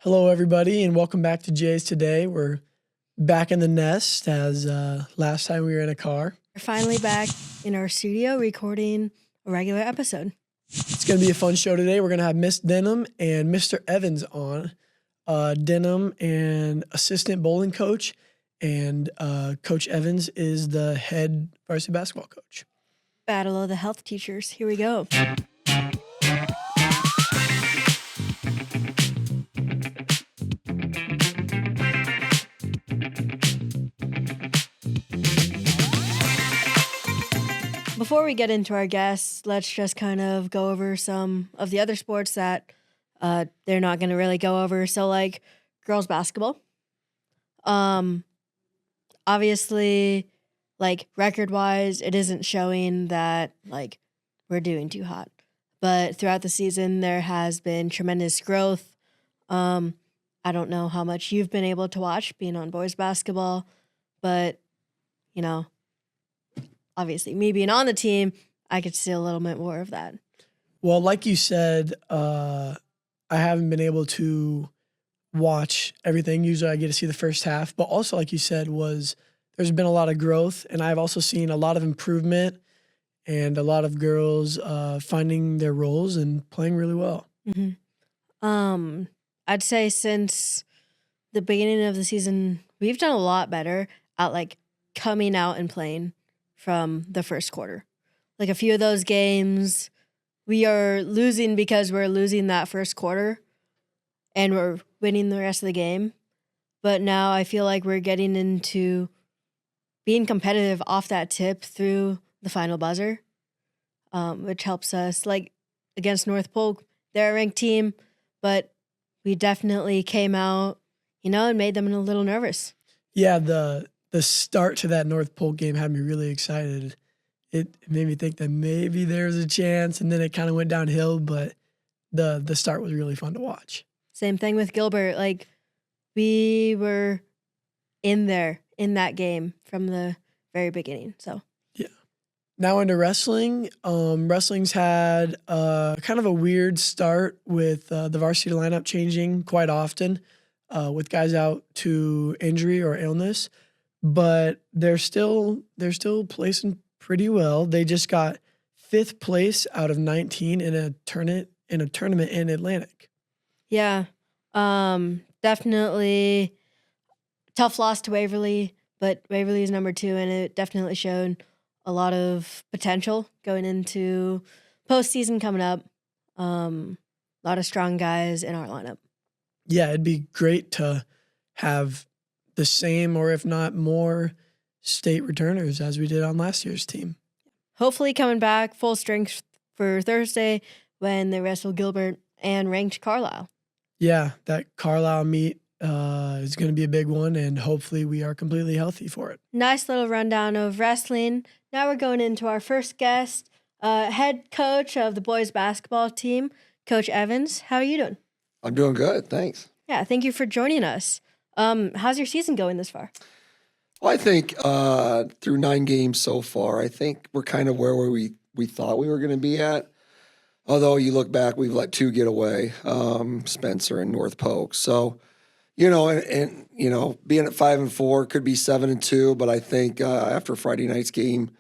Hello, everybody, and welcome back to Jay's Today. We're back in the nest as last time we were in a car. We're finally back in our studio recording a regular episode. It's going to be a fun show today. We're going to have Miss Denham and Mr. Evans on. Denham, an assistant bowling coach, and Coach Evans is the head varsity basketball coach. Battle of the health teachers. Here we go. Before we get into our guests, let's just kind of go over some of the other sports that they're not going to really go over. So, like girls basketball. Obviously, like record-wise, it isn't showing that like we're doing too hot. But throughout the season, there has been tremendous growth. I don't know how much you've been able to watch being on boys basketball, but you know, obviously, me being on the team, I could see a little bit more of that. Well, like you said, I haven't been able to watch everything. Usually I get to see the first half. But also, like you said, there's been a lot of growth. And I've also seen a lot of improvement and a lot of girls finding their roles and playing really well. Mm-hmm. I'd say since the beginning of the season, we've done a lot better at like coming out and playing from the first quarter. Like a few of those games, we are losing because we're losing that first quarter and we're winning the rest of the game. But now I feel like we're getting into being competitive off that tip through the final buzzer, which helps us. Like against North Polk, they're a ranked team, but we definitely came out, and made them a little nervous. Yeah, the start to that North Polk game had me really excited. It made me think that maybe there's a chance, and then it kind of went downhill, but the start was really fun to watch. Same thing with Gilbert. Like, we were in that game from the very beginning. So yeah. Now into wrestling. Wrestling's had kind of a weird start with the varsity lineup changing quite often with guys out to injury or illness. But they're still placing pretty well. They just got 5th place out of 19 in a tournament in Atlantic. Yeah, definitely tough loss to Waverly, but Waverly is number 2, and it definitely showed a lot of potential going into postseason coming up. A lot of strong guys in our lineup. Yeah, it'd be great to have the same, or if not more, state returners as we did on last year's team. Hopefully coming back full strength for Thursday when they wrestle Gilbert and ranked Carlisle. Yeah, that Carlisle meet is going to be a big one, and hopefully we are completely healthy for it. Nice little rundown of wrestling. Now we're going into our first guest, head coach of the boys basketball team, Coach Evans. How are you doing? I'm doing good, thanks. Yeah, thank you for joining us. How's your season going this far? Well, I think through 9 games so far, I think we're kind of where we thought we were going to be at. Although you look back, we've let 2 get away, Spencer and North Polk. So, being at 5-4 could be 7-2, but I think after Friday night's game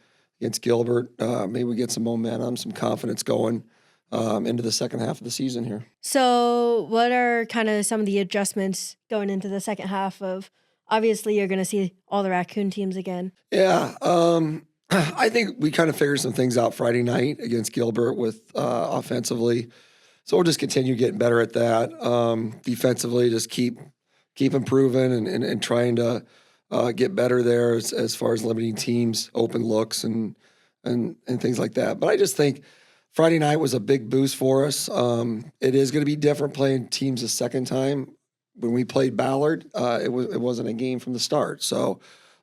against Gilbert, maybe we get some momentum, some confidence going into the second half of the season here. So what are kind of some of the adjustments going into the second half of, obviously you're going to see all the Raccoon teams again? Yeah, I think we kind of figured some things out Friday night against Gilbert with offensively. So we'll just continue getting better at that. Defensively, just keep improving and trying to get better there as far as limiting teams, open looks and things like that. But I just think Friday night was a big boost for us. It is going to be different playing teams a second time. When we played Ballard, it wasn't a game from the start. So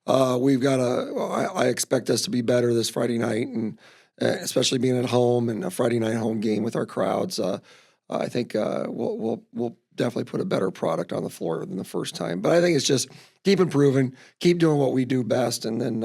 we've got I expect us to be better this Friday night, and especially being at home and a Friday night home game with our crowds. I think we'll definitely put a better product on the floor than the first time. But I think it's just keep improving, keep doing what we do best, and then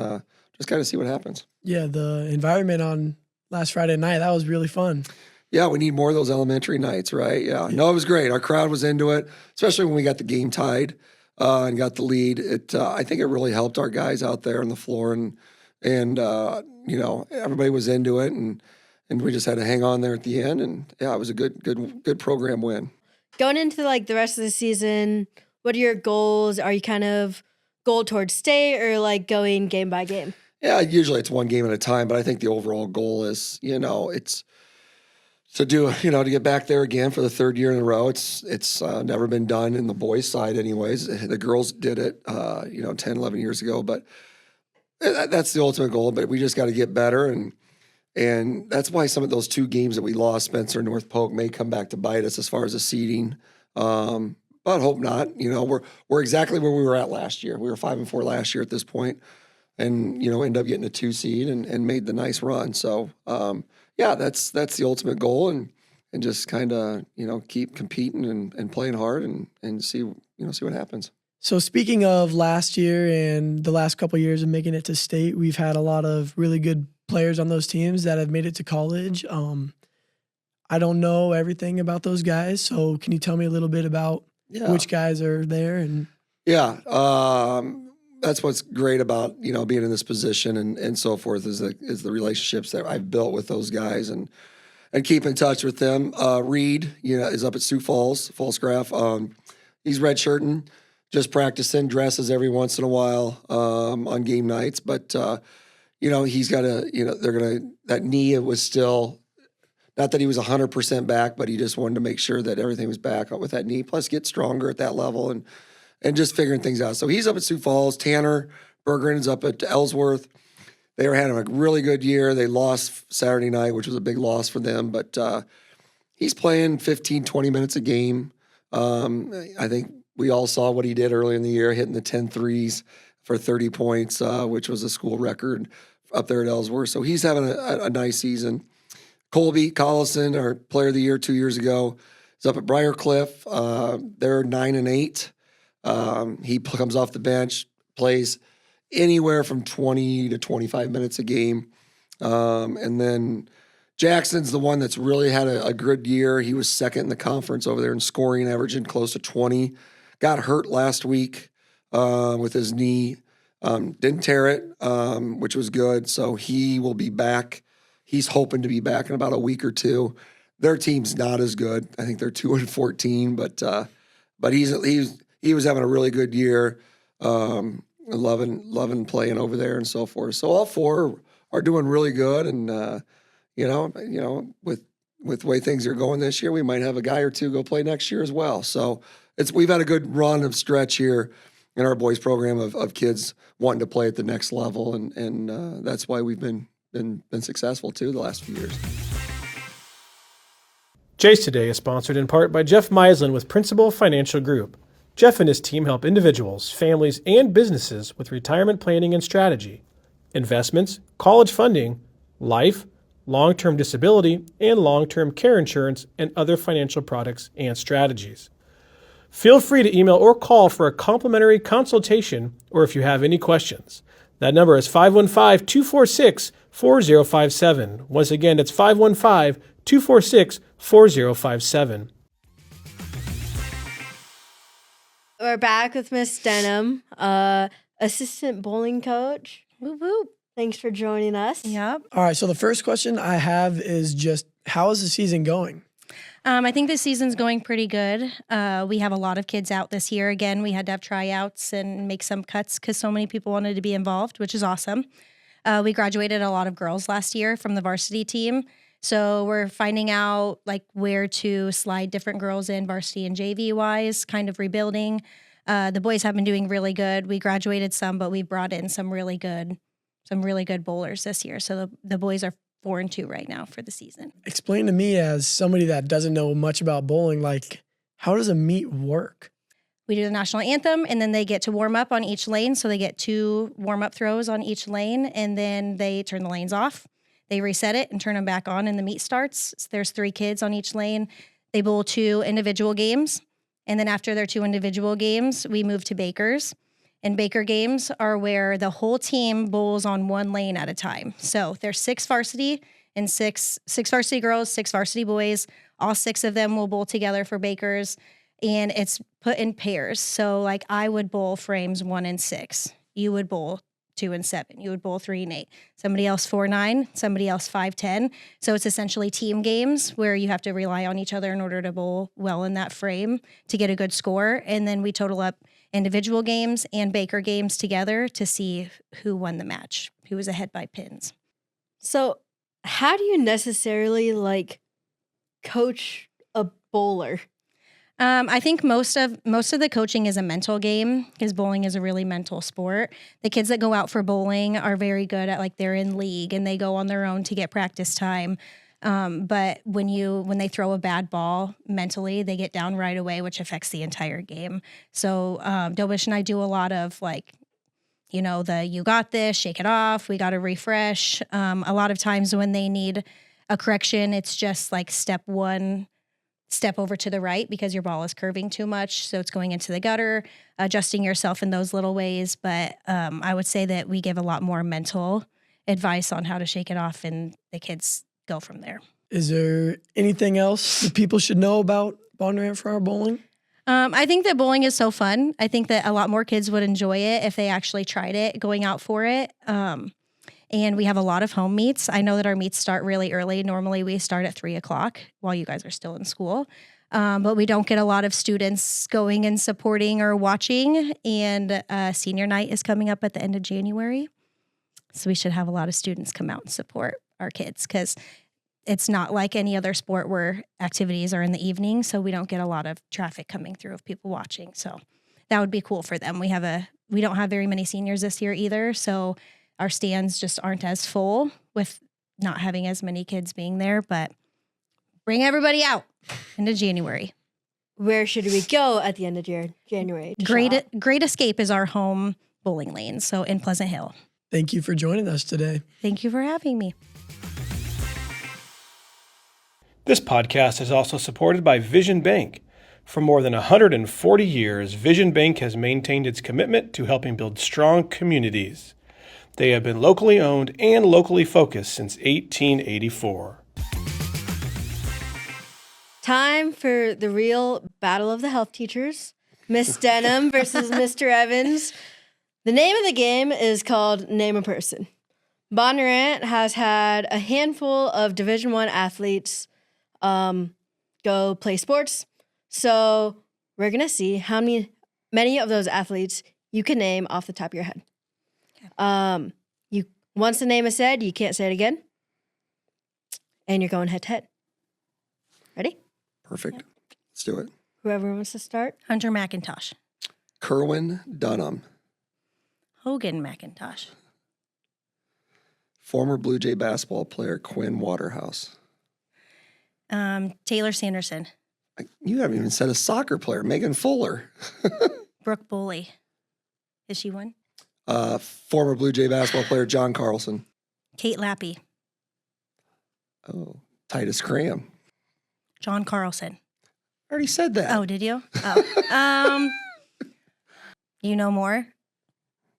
just kind of see what happens. Yeah, the environment on last Friday night, that was really fun. Yeah, we need more of those elementary nights, right? Yeah. No, it was great. Our crowd was into it, especially when we got the game tied and got the lead. I think it really helped our guys out there on the floor, and everybody was into it, and we just had to hang on there at the end. And yeah, it was a good program win. Going into like the rest of the season, what are your goals? Are you kind of goal towards state or like going game by game? Yeah, usually it's one game at a time, but I think the overall goal is, it's to to get back there again for the third year in a row. It's never been done in the boys' side, anyways. The girls did it, 10, 11 years ago, but that's the ultimate goal. But we just got to get better, and that's why some of those two games that we lost, Spencer and North Polk, may come back to bite us as far as the seeding. But hope not. We're exactly where we were at last year. We were 5-4 last year at this point, and end up getting a 2 seed and made the nice run. So yeah, that's the ultimate goal, and just kind of keep competing and playing hard and see what happens. So speaking of last year and the last couple of years of making it to state, we've had a lot of really good players on those teams that have made it to college. I don't know everything about those guys, so can you tell me a little bit about which guys are there? And yeah, that's what's great about being in this position and so forth is the relationships that I've built with those guys and keep in touch with them. Reed, is up at Sioux Falls, Fallscraft. He's redshirting, just practicing, dresses every once in a while on game nights, but he's got that knee was still. Not that he was 100% back, but he just wanted to make sure that everything was back with that knee, plus get stronger at that level and just figuring things out. So he's up at Sioux Falls. Tanner Bergeron's up at Ellsworth. They were having a really good year. They lost Saturday night, which was a big loss for them, but he's playing 15, 20 minutes a game. I think we all saw what he did early in the year, hitting the 10 threes for 30 points, which was a school record up there at Ellsworth. So he's having a nice season. Colby Collison, our player of the year 2 years ago, is up at Briarcliff. They're 9-8. He comes off the bench, plays anywhere from 20 to 25 minutes a game. And then Jackson's the one that's really had a good year. He was second in the conference over there in scoring, averaging close to 20. Got hurt last week with his knee. Didn't tear it, which was good. So he will be back. He's hoping to be back in about a week or two. Their team's not as good. I think they're 2-14, but he was having a really good year. Loving playing over there and so forth. So all four are doing really good, and with the way things are going this year, we might have a guy or two go play next year as well. So we've had a good run of stretch here in our boys program of kids wanting to play at the next level, and that's why we've been successful too the last few years. Chase Today is sponsored in part by Jeff Meislin with Principal Financial Group. Jeff and his team help individuals, families, and businesses with retirement planning and strategy, investments, college funding, life, long-term disability, and long-term care insurance, and other financial products and strategies. Feel free to email or call for a complimentary consultation, or if you have any questions. That number is 515-246-4057. Once again, it's 515-246-4057. We're back with Miss Denham, assistant bowling coach. Whoop whoop. Thanks for joining us. Yep. all right, so the first question I have is just, how is the season going? I think this season's going pretty good. We have a lot of kids out this year. Again, we had to have tryouts and make some cuts because so many people wanted to be involved, which is awesome. We graduated a lot of girls last year from the varsity team. So we're finding out like where to slide different girls in varsity and JV wise, kind of rebuilding. The boys have been doing really good. We graduated some, but we brought in some really good bowlers this year. So the boys are 4-2 right now for the season. Explain to me, as somebody that doesn't know much about bowling, like, how does a meet work? We do the national anthem, and then they get to warm up on each lane. So they get 2 warm-up throws on each lane, and then they turn the lanes off. They reset it and turn them back on, and the meet starts. So there's 3 kids on each lane. They bowl 2 individual games, and then after their 2 individual games, we move to Bakers. And Baker games are where the whole team bowls on 1 lane at a time. So there's 6 varsity and six varsity girls, 6 varsity boys. All 6 of them will bowl together for Bakers, and it's put in pairs. So like I would bowl frames 1 and 6. You would bowl 2 and 7. You would bowl 3 and 8. Somebody else 4-9. Somebody else 5-10. So it's essentially team games where you have to rely on each other in order to bowl well in that frame to get a good score. And then we total up individual games and Baker games together to see who won the match, who was ahead by pins. So, how do you necessarily like coach a bowler? I think most of the coaching is a mental game because bowling is a really mental sport. The kids that go out for bowling are very good at, like, they're in league and they go on their own to get practice time. But when they throw a bad ball mentally, they get down right away, which affects the entire game. So Dobish and I do a lot of like, you got this, shake it off, we got to refresh. A lot of times when they need a correction, it's just like step 1. Step over to the right because your ball is curving too much. So it's going into the gutter, adjusting yourself in those little ways. But I would say that we give a lot more mental advice on how to shake it off, and the kids go from there. Is there anything else that people should know about Bonnarant for our bowling? I think that bowling is so fun. I think that a lot more kids would enjoy it if they actually tried it, going out for it. And we have a lot of home meets. I know that our meets start really early. Normally we start at 3:00 while you guys are still in school. But we don't get a lot of students going and supporting or watching. And senior night is coming up at the end of January. So we should have a lot of students come out and support our kids because it's not like any other sport where activities are in the evening. So we don't get a lot of traffic coming through of people watching. So that would be cool for them. We don't have very many seniors this year either. So our stands just aren't as full with not having as many kids being there, but bring everybody out into January. Where should we go at the end of January? Great Escape is our home bowling lane, so in Pleasant Hill. Thank you for joining us today. Thank you for having me. This podcast is also supported by Vision Bank. For more than 140 years, Vision Bank has maintained its commitment to helping build strong communities. They have been locally owned and locally focused since 1884. Time for the real battle of the health teachers. Miss Denham versus Mr. Evans. The name of the game is called Name a Person. Bonnarant has had a handful of Division I athletes go play sports. So we're going to see how many of those athletes you can name off the top of your head. Once the name is said, you can't say it again. And you're going head to head. Ready? Perfect. Yep. Let's do it. Whoever wants to start. Hunter McIntosh. Kerwin Dunham. Hogan McIntosh. Former Blue Jay basketball player Quinn Waterhouse. Taylor Sanderson. You haven't even said a soccer player. Megan Fuller. Brooke Boley. Is she one? Former Blue Jay basketball player John Carlson. Kate Lappy. Oh, Titus Cram. John Carlson. I already said that. Oh, did you? Oh. You know more?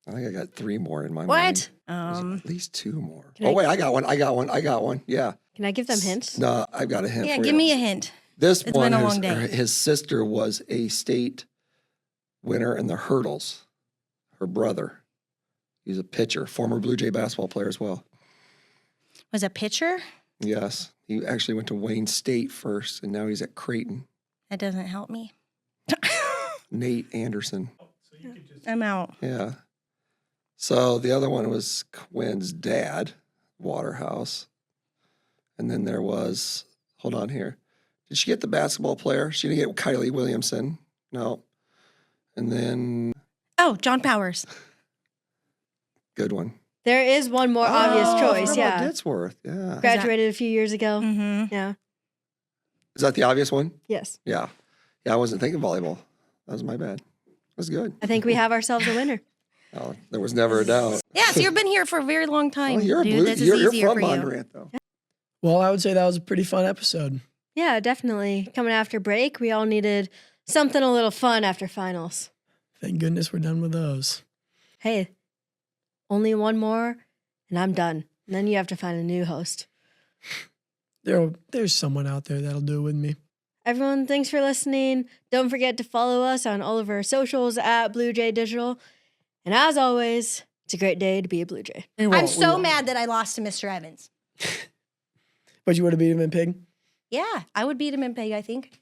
I think I got 3 more in my mind. What? At least 2 more. Can Wait, I got one. Yeah. Can I give them hints? No, I've got a hint Yeah, for give you. me a hint. This It's one, been a long day. his sister was a state winner in the hurdles. Her brother. He's a pitcher, former Blue Jay basketball player as well. Was a pitcher? Yes. He actually went to Wayne State first, and now he's at Creighton. That doesn't help me. Nate Anderson. I'm out. Yeah. So the other one was Quinn's dad, Waterhouse. And then there was, hold on here. Did she get the basketball player? She didn't get Kylie Williamson. No. And then, Oh, John Powers. good one. There is one more obvious I choice. forgot about Yeah. Ditsworth. Yeah. Graduated a few years ago. Mm-hmm. Yeah. Is that the obvious one? Yes. Yeah. Yeah, I wasn't thinking volleyball. That was my bad. That's good. I think we have ourselves a winner. Oh, there was never a doubt. Yeah, so you've been here for a very long time. Well, you're a dude. blue, This is you're easier from for you. Bondurant, though. Well, I would say that was a pretty fun episode. Yeah, definitely. Coming after break, we all needed something a little fun after finals. Thank goodness we're done with those. Hey, only one more, and I'm done. And then you have to find a new host. There's someone out there that'll do it with me. Everyone, thanks for listening. Don't forget to follow us on all of our socials at Blue Jay Digital. And as always, it's a great day to be a Blue Jay. I'm so mad that I lost to Mr. Evans. But you would have beat him in pig? Yeah, I would beat him in pig, I think.